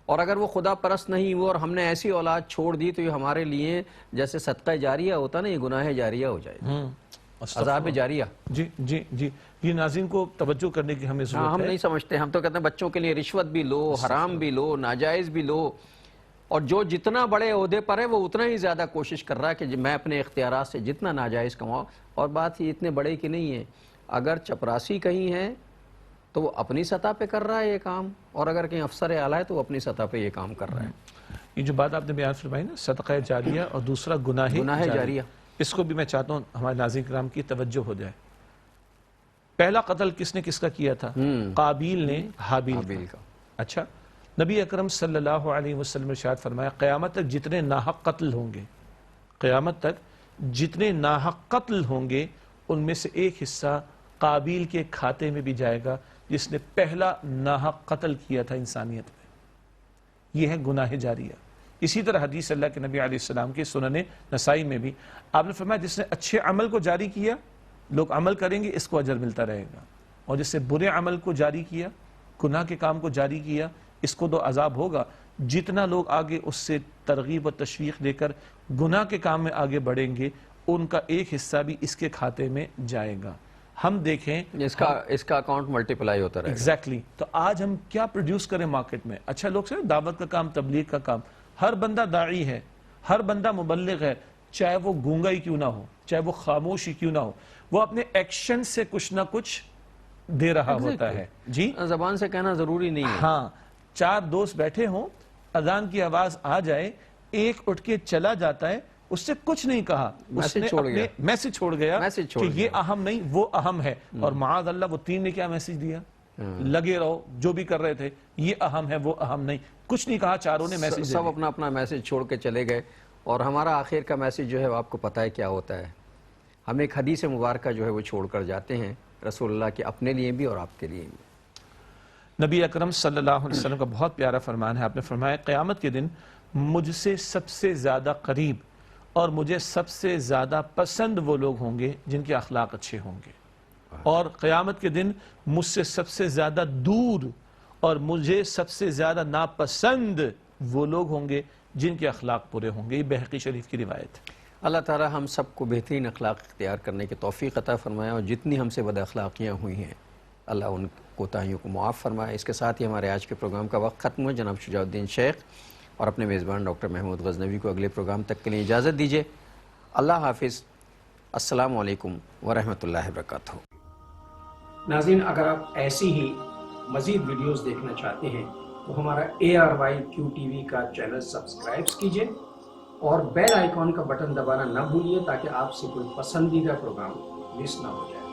اور اگر وہ خدا پرست نہیں ہوئے اور ہم نے ایسی اولاد چھوڑ دی تو یہ ہمارے لیے جیسے صدقہ جاریہ ہوتا نا، یہ گناہ جاریہ ہو جائے گا، عذاب جاریہ. جی جی جی یہ ناظرین کو توجہ کرنے کی ہمیں ضرورت ہے. ہم نہیں سمجھتے، ہم تو کہتے ہیں بچوں کے لیے رشوت بھی لو، حرام بھی لو، ناجائز بھی لو. اور جو جتنا بڑے عہدے پر ہے وہ اتنا ہی زیادہ کوشش کر رہا ہے کہ میں اپنے اختیارات سے جتنا ناجائز کماؤں. اور بات یہ اتنے بڑے کی نہیں ہے، اگر چپراسی کہیں ہے تو وہ اپنی سطح پہ کر رہا ہے یہ کام، اور اگر کہیں افسر اعلیٰ ہے تو وہ اپنی سطح پہ یہ کام کر رہا ہے. یہ جو بات آپ نے بیان فرمائی نا صدقہ جاریہ اور دوسرا گناہ جاریہ، اس کو بھی میں چاہتا ہوں ہمارے ناظرین کرام کی توجہ ہو جائے. پہلا قتل کس نے کس کا کیا تھا؟ قابیل نے حابیل کا. اچھا، نبی اکرم صلی اللہ علیہ وسلم ارشاد فرمایا قیامت تک جتنے ناحق قتل ہوں گے، قیامت تک جتنے ناحق قتل ہوں گے ان میں سے ایک حصہ قابیل کے کھاتے میں بھی جائے گا جس نے پہلا ناحق قتل کیا تھا انسانیت میں. یہ ہے گناہ جاریہ. اسی طرح حدیث اللہ کے نبی علیہ السلام کے سنن نسائی میں بھی آپ نے فرمایا جس نے اچھے عمل کو جاری کیا، لوگ عمل کریں گے اس کو اجر ملتا رہے گا، اور جس سے برے عمل کو جاری کیا، گناہ کے کام کو جاری کیا، اس کو تو عذاب ہوگا. جتنا لوگ آگے اس سے ترغیب و تشویق دے کر گناہ کے کام میں آگے بڑھیں گے ان کا ایک حصہ بھی اس کے کھاتے میں جائے گا. ہم دیکھیں اس کا اکاؤنٹ ملٹیپلائی ہوتا رہے گا. ایگزیکٹلی. تو آج ہم کیا پروڈیوس کریں مارکیٹ میں؟ اچھا لوگ سے دعوت کا کام، تبلیغ کا کام، ہر بندہ داعی ہے، ہر بندہ مبلغ ہے، چاہے وہ گونگا ہی کیوں نہ ہو، چاہے وہ خاموش ہی کیوں نہ ہو، وہ اپنے ایکشن سے کچھ نہ کچھ دے رہا ہوتا ہے. جی زبان سے کہنا ضروری نہیں ہے. ہاں، 4 دوست بیٹھے ہوں، اذان کی آواز آ جائے، ایک اٹھ کے چلا جاتا ہے، اس سے کچھ نہیں کہا، اس نے اپنے میسج چھوڑ گیا کہ یہ اہم نہیں وہ اہم ہے. اور معاذ اللہ وہ 3 نے کیا میسج دیا؟ لگے رہو جو بھی کر رہے تھے، یہ اہم ہے وہ اہم نہیں، کچھ نہیں کہا، چاروں نے میسج سب اپنا اپنا میسج چھوڑ کے چلے گئے. اور ہمارا آخر کا میسج جو ہے آپ کو پتہ ہے کیا ہوتا ہے؟ ہم ایک حدیث مبارکہ جو ہے وہ چھوڑ کر جاتے ہیں رسول اللہ کے اپنے لیے بھی اور آپ کے لیے بھی. نبی اکرم صلی اللہ علیہ وسلم کا بہت پیارا فرمان ہے. آپ نے فرمایا قیامت کے دن مجھ سے سب سے زیادہ قریب اور مجھے سب سے زیادہ پسند وہ لوگ ہوں گے جن کے اخلاق اچھے ہوں گے. اور قیامت کے دن مجھ سے سب سے زیادہ دور اور مجھے سب سے زیادہ ناپسند وہ لوگ ہوں گے جن کے اخلاق پورے ہوں گے. یہ بہقی شریف کی روایت ہے. اللہ تعالی ہم سب کو بہترین اخلاق اختیار کرنے کی توفیق عطا فرمائے، اور جتنی ہم سے بد اخلاقیاں ہوئی ہیں اللہ ان کوتاہیوں کو معاف فرمائے. اس کے ساتھ ہی ہمارے آج کے پروگرام کا وقت ختم ہوا. جناب شجاع الدین شیخ اور اپنے میزبان ڈاکٹر محمود غزنوی کو اگلے پروگرام تک کے لیے اجازت دیجیے. اللہ حافظ. السلام علیکم ورحمۃ اللہ وبرکاتہ. ناظرین، اگر آپ ایسی ہی مزید ویڈیوز دیکھنا چاہتے ہیں تو ہمارا ARYQ کا چینل سبسکرائب کیجئے اور بیل آئیکن کا بٹن دبانا نہ بھولیے تاکہ آپ سے کوئی پسندیدہ پروگرام مس نہ ہو جائے.